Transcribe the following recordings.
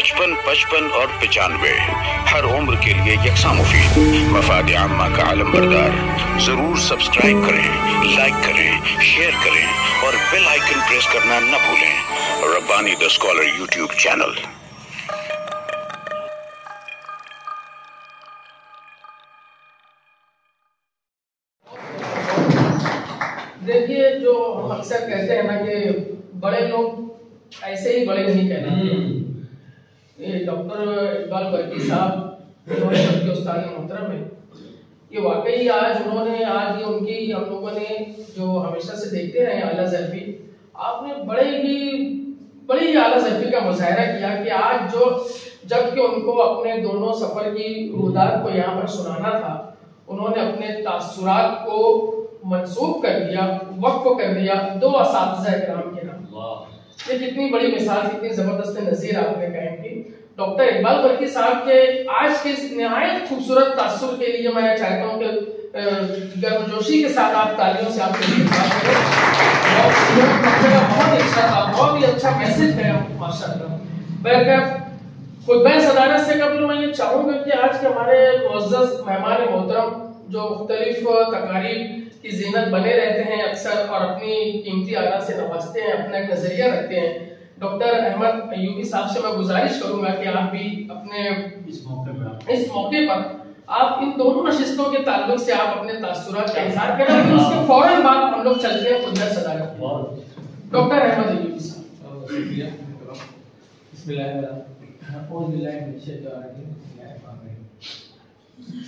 55, 55 और 95 हर उम्र के लिए यकसा मुफीद। मफाद आम्मा का आलम बरदार। जरूर सब्सक्राइब करें, लाइक करें, शेयर करें और बेल आइकन प्रेस करना न भूलें। Rabbani the scholar YouTube channel. देखिए, जो हम अक्सर कहते हैं ना कि बड़े लोग ऐसे ही बड़े नहीं कहते। ये डॉक्टर इकबाल बर्की साहब उन्होंने सबके उस्ताद मोहतरम है। ये वाकई आज उनकी हम लोगों ने जो हमेशा से देखते रहे आला ज़रफ़ी, आपने बड़ी ही आला ज़रफ़ी का मुज़ाहरा किया कि आज जबकि उनको अपने दोनों सफर की रुदात को यहाँ पर सुनाना था, उन्होंने अपने तासुरात को मंसूब कर दिया, वक्फ कर दिया दो असातिज़ा इकराम के नाम। ये कितनी बड़ी मिसाल, कितनी जबरदस्त नज़ीर आपने कायम की। डॉक्टर इकबाल बर्की साहब के आज के इस निहायत खूबसूरत तासुर के लिए मैं चाहता हूँ कि गर्मजोशी के साथ आप तालियों से आपके इस्तेमाल करें। बहुत अच्छा था, बहुत ही अच्छा मैसेज है माशाअल्लाह। खुतबा सदारत से कबल मैं ये चाहूँगा कि आज के हमारे मुअज़्ज़ज़ मेहमान मोहतरम जो मुख्तलिफ तकारीब की ज़ीनत बने रहते हैं अक्सर और अपनी कीमती आला से नवाजते हैं, अपना एक नज़रिया रखते हैं, डॉक्टर अहमद अय्यूबी साहब से मैं गुजारिश करूंगा कि आप भी अपने इस मौके पर आप इन दोनों नशिस्तों के ताल्लुक से आप अपने तासुरात का इज़हार करें। लेकिन उसके फौरन बाद हम लोग चलते हैं खुतबा सदारत। डॉक्टर अहमद अय्यूबी साहब।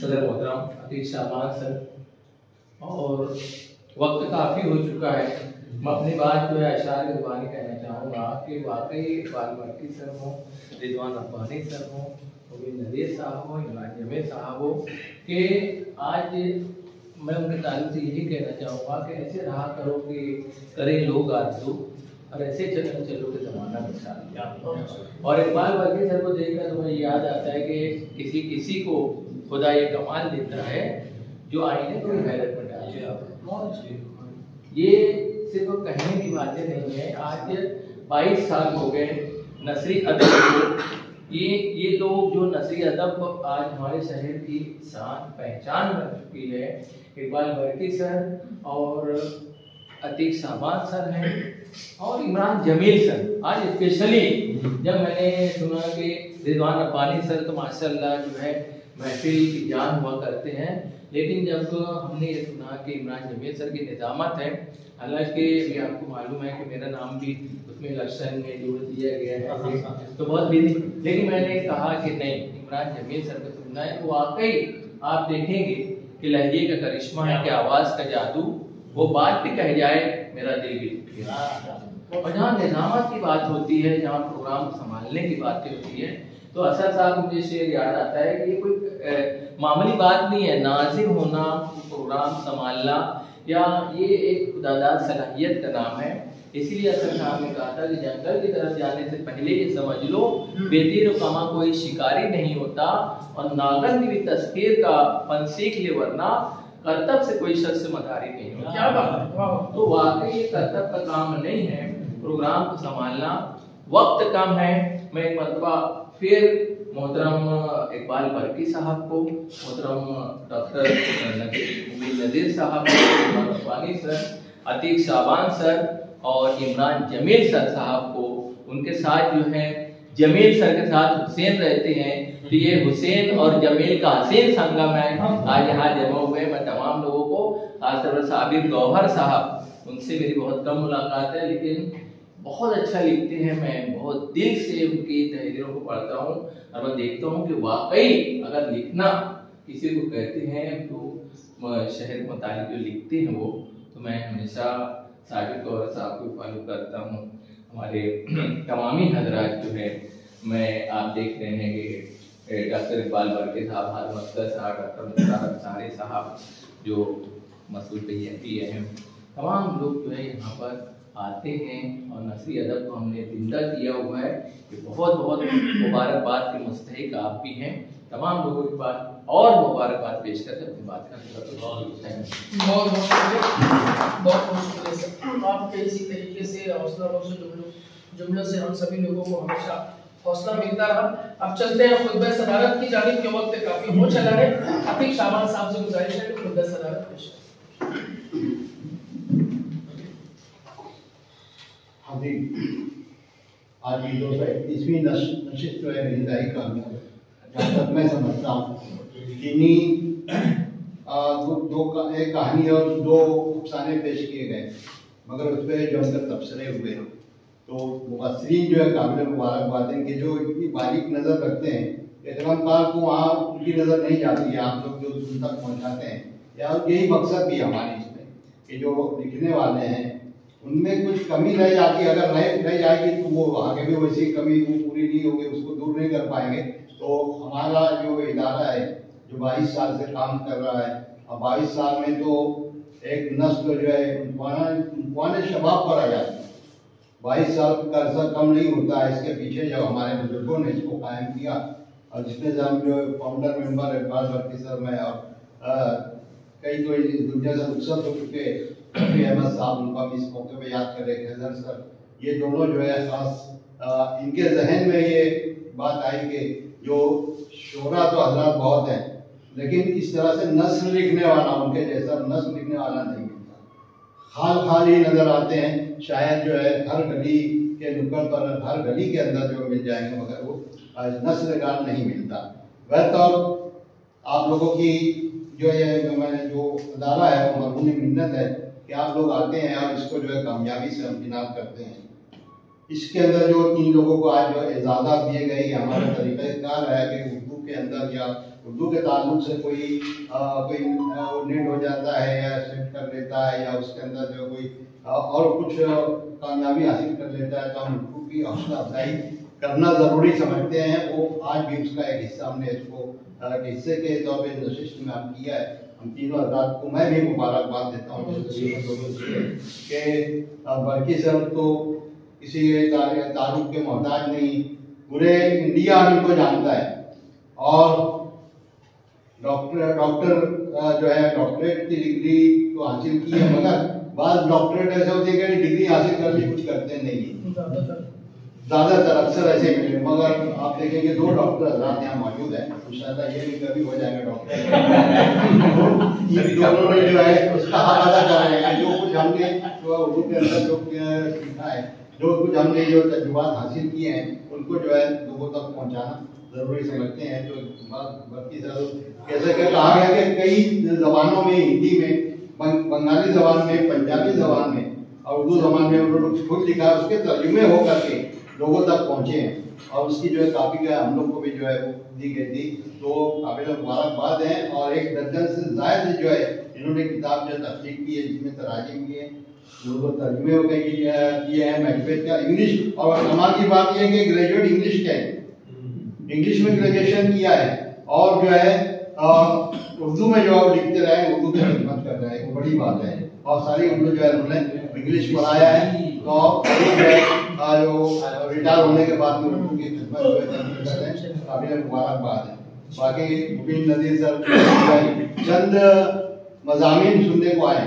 सदर मोहतरम अतीक शाबान सर, और वक्त काफ़ी हो चुका है। मैं अपनी बात जो है अशार ज़ुबानी कहना चाहूँगा कि वाकई इकबाल बर्की सर हो, रिजवान रब्बानी सर हो, मुबीन नज़ीर साहब हो, इमरान जमील साहब हो, कि आज मैं उनके ताल्लुक से यही कहना चाहूँगा कि ऐसे रहा करो कि करें लोग आरज़ू और ऐसे चलो कि ज़माना बचा लिया। और इकबाल बर्की सर को देखकर तो मुझे याद आता है कि किसी को खुदा ये कमाल देता है जो आईने को हैरत में डाल दिया। ये सिर्फ कहने की बातें नहीं है। आज 22 साल हो गए नसरी अदब को। ये लोग जो नसरी अदब आज हमारे शहर की शान पहचान बन चुकी है, इकबाल बर्की सर और अतीक शाबान सर हैं और इमरान जमील सर। आज स्पेशली जब मैंने सुना कि रिजवान रब्बानी सर तो माशाल्लाह जो है महफिल की जान हुआ करते हैं, लेकिन जब हमने ये सुना कि इमरान जमील सर की निज़ामत है, हालांकि भी आपको मालूम है कि मेरा नाम भी उसमें इलेक्शन में जोड़ दिया गया है तो बहुत बिजी, लेकिन मैंने कहा कि नहीं, इमरान जमील सर को सुनना है। तो वाकई आप देखेंगे कि लहजे का करिश्मा है, कि आवाज़ का जादू, वो बात भी कह जाए मेरा दिल भी टूट गया। और जहाँ निज़ामत की बात होती है, जहाँ प्रोग्राम संभालने की बातें होती है, तो असद साहब मुझे शेर याद आता है कि ये कोई मामूली बात नहीं है। नाज़िर होना, प्रोग्राम संभालना, या ये एक खुदादाद सलाहियत का नाम है। इसीलिए असद साहब ने कहा था कि जंगल की तरफ जाने से पहले ये समझ लो, बेतीर कमा कोई शिकारी नहीं होता, और नागन की भी तस्कीर का फन सीख ले, वरना करतब से कोई शख्स मदारी नहीं होता। क्या बात है। तो वाकई ये करतब का काम नहीं है प्रोग्राम को संभालना। वक्त कम है। मैं एक मरतबा फिर मोहतरम इकबाल बर्की साहब को, मोहतरम डॉक्टर नज़ीर साहब, रब्बानी सर, अतीक शाबान सर और इमरान जमील सर साहब को, उनके साथ जो है जमील सर के साथ हुसैन रहते हैं, तो ये हुसैन और जमील का हसीन संगम है आज यहाँ जमा हुए। मैं तमाम लोगों को, खासतौर पर साबिर गौहर साहब, उनसे मेरी बहुत कम मुलाकात है, लेकिन बहुत अच्छा लिखते हैं। मैं बहुत दिल से उनकी तहरीरों को पढ़ता हूँ और मैं देखता हूँ कि वाकई अगर लिखना किसी को कहते हैं तो शहर के मुतालिक जो लिखते हैं वो, तो मैं हमेशा साबिर गौहर साहब को फॉलो करता हूँ। हमारे तमामी हजरात जो है, मैं आप देख रहे हैं कि डॉक्टर इकबाल बर्की साहब, हारून असगर साहब, डॉक्टर मुख्तार अंसारी साहब जो मसूल PMP हैं, तमाम लोग जो है यहाँ पर आते हैं और नसरी अदब को हमने जिंदा किया हुआ है। कि बहुत बहुत मुबारकबाद के मुस्तहिक आप भी हैं। तमाम लोगों के पास और मुबारकबाद पेश करके अपनी बात करने का बहुत शुक्रिया। आपके इसी तरीके से हौसला बख्श जुमलों से हम सभी लोगों को हमेशा हौसला मिलता रहा। अब चलते हैं खुतबा सदारत की जानिब के, वक्त काफी हो चला है। अतीक शाबान साहब से गुजारिश है कि खुतबा सदारत पेश करें। आज की 231वीं नशिस्त जो है हिंदाई कानून, जहाँ तक मैं समझता हूँ चीनी एक कहानी और 2 अफसाने पेश किए गए, मगर उस पर जमकर तबसरे हुए। तो मुफस्सिरीन जो है काबिल मुबारकबाद हैं कि जो इतनी बारीक नज़र रखते हैं, इकरामकार को वहाँ उनकी नज़र नहीं जाती है, आप लोग जो उन तक पहुँचाते हैं। या यही मकसद भी हमारी इसमें कि जो लिखने वाले हैं उनमें कुछ कमी रह जाती है, अगर रह जाएगी तो वो आगे भी वैसी कमी वो पूरी नहीं होगी, उसको दूर नहीं कर पाएंगे। तो हमारा जो इदारा है जो 22 साल से काम कर रहा है, और 22 साल में तो एक नस्ल जो है उनवाने शबाब पर आ जाती है। 22 साल का अरसा कम नहीं होता है। इसके पीछे जब हमारे बुजुर्गों ने इसको कायम किया, और जिसमें से हम जो फाउंडर मेंबर इकबाल बर्की सर में और कई तो इस दुनिया से रुखसत हो चुके अहमद साहब, उनका भी इस मौके पे याद करें, खैजर सर, ये दोनों जो है खास इनके जहन में ये बात आई कि जो शोरा तो हजरात बहुत हैं, लेकिन इस तरह से नस्ल लिखने वाला, उनके जैसा नस्ल लिखने वाला नहीं मिलता। खाल ही नजर आते हैं, शायद जो है हर गली के नुक्कड़ पर, हर गली के अंदर जो मिल जाएंगे, मगर वो नस्लगार नहीं मिलता। वह तो आप लोगों की जो ये मैंने जो अदारा है वो मरहूम मिन्नत है कि आप लोग आते हैं और इसको जो है कामयाबी से इम्तिनान करते हैं। इसके अंदर जो 3 लोगों को आज जो इजाज़त दिए गए, हमारा तरीक़ाकार है कि उर्दू के अंदर या उर्दू के ताल्लुक से कोई नेट हो जाता है या सेट कर लेता है, या उसके अंदर जो कोई और कुछ कामयाबी हासिल कर लेता है, तो हम उर्दू की हौसला अफजाई करना ज़रूरी समझते हैं। वो आज भी उसका एक हिस्सा हमने इसको हिस्से के तौर पर नशिस्त में हम किया है। हम तीनों हज़रात को मैं भी मुबारकबाद देता हूँ कि बल्कि सर तो किसी तारुफ के मोहताज नहीं, पूरे इंडिया इनको जानता है। और डॉक्टर जो है डॉक्टरेट की डिग्री तो हासिल की है, मगर बाद डॉक्टरेट ऐसे होते हैं कि डिग्री हासिल कर ली कुछ करते नहीं, ज़्यादातर अक्सर ऐसे मिले। मगर आप देखेंगे 2 डॉक्टर हज़रात यहाँ मौजूद हैं, इंशाल्लाह ये भी कभी हो जाएगा डॉक्टर। दोनों ने जो है उसका हक अदा कर रहे हैं। जो कुछ हमने उर्दू के अंदर जो सीखा है, जो कुछ हमने जो तजुर्बात हासिल किए हैं, उनको जो है लोगों तक पहुँचाना ज़रूरी समझते हैं। तो बाकी कैसे कहा गया कि कई ज़बानों में, हिंदी में, बंगाली ज़बान में, पंजाबी ज़बान में और उर्दू ज़बान में उन्होंने खुद लिखा, उसके तर्जुमे हो करके लोगों तक पहुँचे हैं, और उसकी जो है कापी का हम लोग को भी जो है वो दी गई थी। तो काबिल मुबारकबाद हैं। और 1 दर्जन से ज़ायद जो है इन्होंने किताब जो तख्लीक की है, जिसमें तराजीम किए, लोगों तर्जुमे हो गए किए हैं मैकबेथ का इंग्लिश। और कमाल की बात यह है कि ग्रेजुएट इंग्लिश के, इंग्लिश में ग्रेजुएशन किया है, और जो है उर्दू में जो है लिखते रहे, उर्दू की खिदमत कर रहे हैं, वो बड़ी बात है। और सारी उर्दू जो है उन्होंने इंग्लिश पढ़ाया है, और जो रिटायर होने के बाद में उर्दू की खिदमत जो है कर रहे हैं, काबिल मुबारकबाद है। बाकी मुबीन नज़ीर सर चंद मज़ामीन सुनने को आए,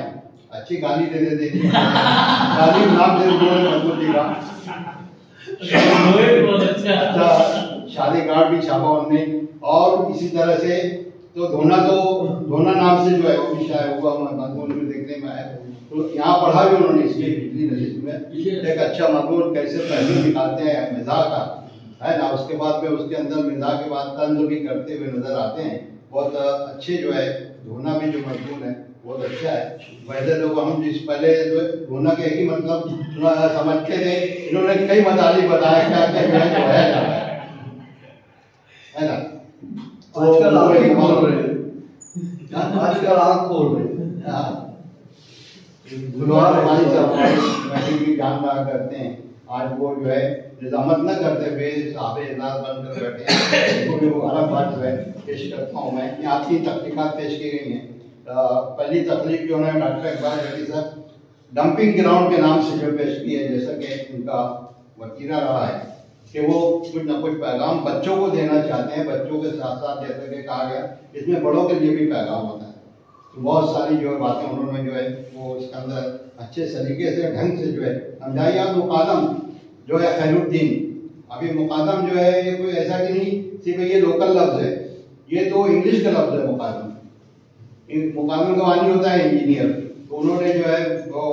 अच्छी गाली दे देते, गाली नाम दे शादी कार्ड भी छापा उनने। और इसी तरह से तो धोना नाम से जो है वो भी शायद हुआ मजमून में देखने में आया। तो यहाँ पढ़ा भी उन्होंने इसलिए पिछली नशिस्त में एक अच्छा मजमून कैसे पहलू निकालते हैं मिजाह का, है ना। उसके बाद में उसके अंदर मिजाह के बाद तंज भी करते हुए नजर आते हैं। बहुत अच्छे जो है धोना भी जो मजमून है बहुत अच्छा है। वैसे लोग हम जिस पहले जो धोना के एक ही मतलब समझते थे, इन्होंने कई मदाली बताया क्या क्या जो है ना। आजकल आँख खोल रहे हैं, आजकल आँख खोल रहे हैं। हाँ, हमारी सब भी जान रहा करते हैं। आज वो जो है निजामत न करते हुए साहब इजलास बंद कर बैठे हैं। उनको भी वो अलग बात जो है पेश करता हूँ मैं। यहाँ 3 तख्लीकात पेश की गई हैं। पहली तख्लीक जो है डॉक्टर इकबाल बर्की साहब डंपिंग ग्राउंड के नाम से जो पेश की है, जैसा कि उनका वतीरा रहा है कि वो कुछ न कुछ पैगाम बच्चों को देना चाहते हैं। बच्चों के साथ साथ जैसा कि कहा गया इसमें बड़ों के लिए भी पैगाम होता है। तो बहुत सारी जो है बातें उन्होंने जो है वो इसके अंदर अच्छे तरीके से ढंग से जो है समझाई। मुकादम जो है खैरुद्दीन अभी मुकादम जो है ये कोई ऐसा कि नहीं सिर्फ ये लोकल लफ्ज है, ये तो इंग्लिश का लफ्ज है मुकादम। मुकादम का वानी होता है इंजीनियर, तो उन्होंने जो है वो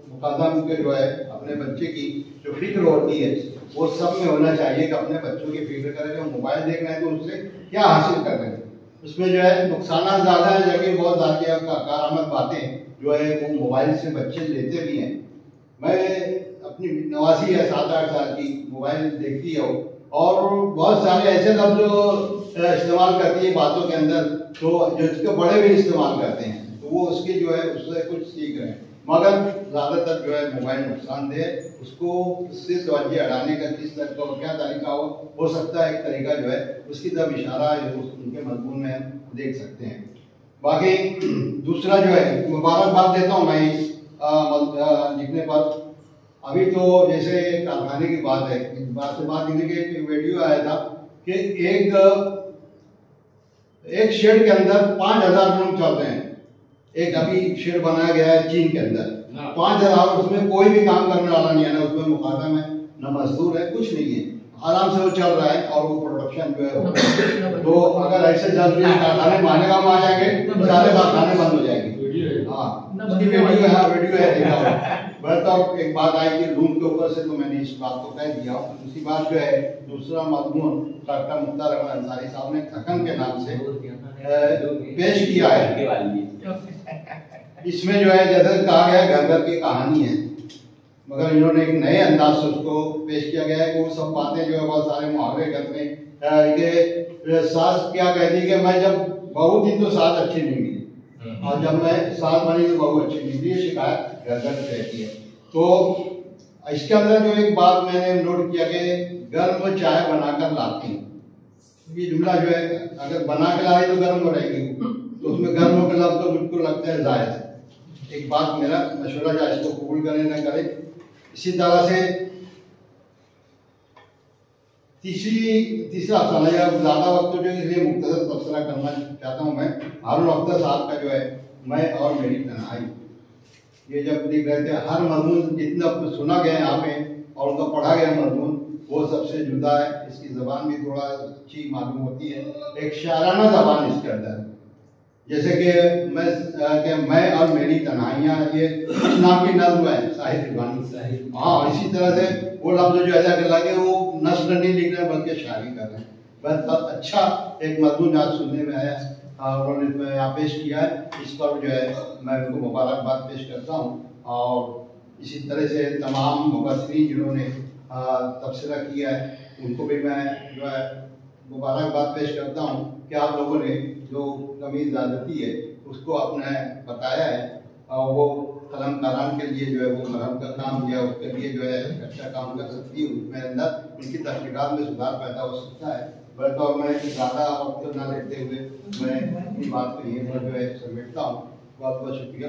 मुकादम के जो है अपने बच्चे की जो फिक्र होती है वो सब में होना चाहिए कि अपने बच्चों की फिक्र करें। जो मोबाइल देख रहे हैं तो उससे क्या हासिल कर रहे हैं, उसमें जो है नुकसान ज़्यादा है, जबकि बहुत ज़्यादा कारआमद बातें जो है वो मोबाइल से बच्चे लेते भी हैं। मैं अपनी नवासी है 7-8 साल की, मोबाइल देखती है और बहुत सारे ऐसे लफ्ज जो इस्तेमाल करती है बातों के अंदर, तो जो इसके बड़े भी इस्तेमाल करते हैं, तो वो उसके जो है उससे कुछ सीख रहे हैं। मगर ज़्यादातर जो है मोबाइल नुकसानदेह है, उसको उससे तवज्जो हटाने का किस तरह का क्या तरीका हो सकता है। एक तरीका जो है उसकी तरफ इशारा उनके मजमून में हम देख सकते हैं। बाकी दूसरा जो है मुबारकबाद देता हूँ मैं इस लिखने पर। अभी तो जैसे कारखाने की बात है, इस बात से बात के एक वीडियो आया था कि एक शेड के अंदर 5000 लोग चलते हैं। एक अभी शेड बनाया गया है चीन के अंदर, 5000, उसमें कोई भी काम करने वाला नहीं है, ना उसमें मुकादम है ना मजदूर है, कुछ नहीं है, आराम से वो चल रहा है और वो प्रोडक्शन जो है तो अगर ऐसे जल्दी कारखाने माने काम आ जाएंगे तो सारे कारखाने बंद हो जाएंगे। हाँ उसकी वीडियो है देखा। मैं तो एक बात आई कि रूम के ऊपर से, तो मैंने इस बात को कह दिया। दूसरी बात जो है दूसरा मजमून डॉक्टर मुख्तार अहमद अंसारी साहब ने थकन के नाम से पेश किया है। इसमें जो है जैसे कहा गया घर घर की कहानी है, मगर इन्होंने एक नए अंदाज से उसको पेश किया गया है। वो सब बातें जो है बहुत सारे मुहावरे घर में ये सास क्या कहती कि मैं जब बहू थी तो सास अच्छी नहीं मिली, और जब मैं सास बनी तो बहू अच्छी नहीं मिली, ये शिकायत घर घर रहती है। तो इसके अंदर जो एक बात मैंने नोट किया कि गर्म चाय बनाकर लाती हूँ, ये जुमला जो है अगर बना के लाई तो गर्म हो रहेगी, तो उसमें गर्म होकर लफ्ज़ तो बिल्कुल लगता है जायज़। एक बात मेरा मशवरा का, इसको कबूल करें ना करें। इसी तरह से तीसरा अफसाना, या ज़्यादा वक्त तो जो इसलिए मुख्तसर तबसरा करना चाहता हूँ मैं। हारून अख्तर साहब का जो है मैं और मेरी तन्हाई, ये जब लिख रहे थे, हर मजमून जितना सुना गया यहाँ पे और उनका पढ़ा गया मजमून वो सबसे जुदा है। इसकी ज़बान भी थोड़ा अच्छी मालूम होती है, एक शायराना ज़बान इसके अंदर, जैसे कि मैं और मेरी तन्हाइयाँ, ये इस नाम की नज़्म है साहिद रिवानी। हाँ इसी तरह से वो लफ्ज़ जो ऐसा कर लगे वो नस्र नहीं लिख रहे बल्कि शायरी कर रहे हैं। बस अच्छा एक मजमून आज सुनने में आया, उन्होंने यहाँ पेश किया है, इस पर जो है मैं उनको मुबारकबाद पेश करता हूँ। और इसी तरह से तमाम मुबस्सिरीन जिन्होंने तबसरा किया है उनको भी मैं जो है मुबारकबाद पेश करता हूँ कि आप लोगों ने जो कमी ज़्यादती है उसको अपने बताया है, और वो कलमकारान के लिए जो है वो मरहम का काम किया, उसके लिए जो है अच्छा काम कर सकती है, उसमें अंदर उनकी तहकीकात में सुधार पैदा हो सकता है। बहरतौर मैं ज़्यादा वक्त ना लेते हुए मैं अपनी बात को यहीं पर जो है समेटता हूँ। बहुत बहुत शुक्रिया।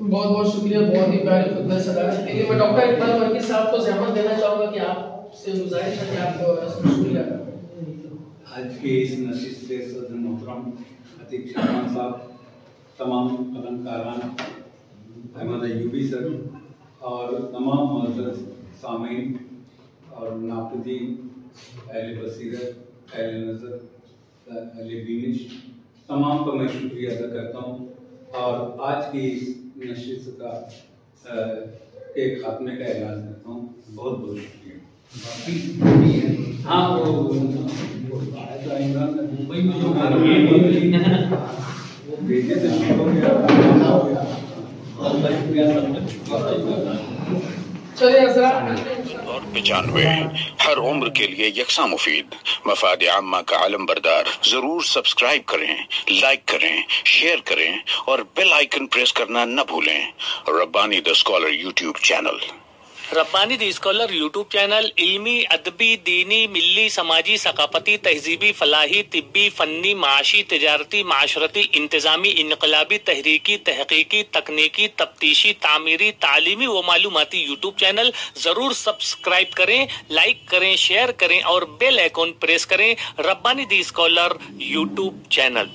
बहुत बहुत शुक्रिया, बहुत ही प्यारी खुतबा सदाकत के लिए। मैं डॉक्टर इकबाल वर्की साहब को ज़हमत देना चाहूँगा कि आपसे गुजारिश है कि आप शुक्रिया आज के इस नशिस्त के सदर मोहतरम अतीक शाहबान साहब, तमाम कलमकारान, अहमद अयूबी सर और तमाम मुअज़्ज़ज़ सामीन और नाक़दीन, अहले बसीरत, अहले नज़र, अहले बीनिश, तमाम का मैं शुक्रिया अदा करता हूँ। और आज की इस नशिस्त का के खात्मे का ऐलान करता हूँ। बहुत बहुत शुक्रिया। हाँ वो मुंबई में जो भेजे थे और 95 हर उम्र के लिए यकसा मुफीद मफाद आम्मा का आलम बरदार। जरूर सब्सक्राइब करें, लाइक करें, शेयर करें और बेल आइकन प्रेस करना न भूलें। Rabbani the scholar YouTube channel. Rabbani the scholar YouTube channel इल्मी, अदबी, दीनी, मिल्ली, समाजी, सकाफती, तहजीबी, फलाही, तिब्बी, फन्नी, माशी, तिजारती, माशरती, इंतजामी, इनकलाबी, तहरीकी, तहकीकी, तकनीकी, तफ्तीशी, तामीरी, तालीमी व मालूमाती यूट्यूब चैनल जरूर सब्सक्राइब करें, लाइक करें, शेयर करें और बेल आइकन प्रेस करें। Rabbani the scholar YouTube channel.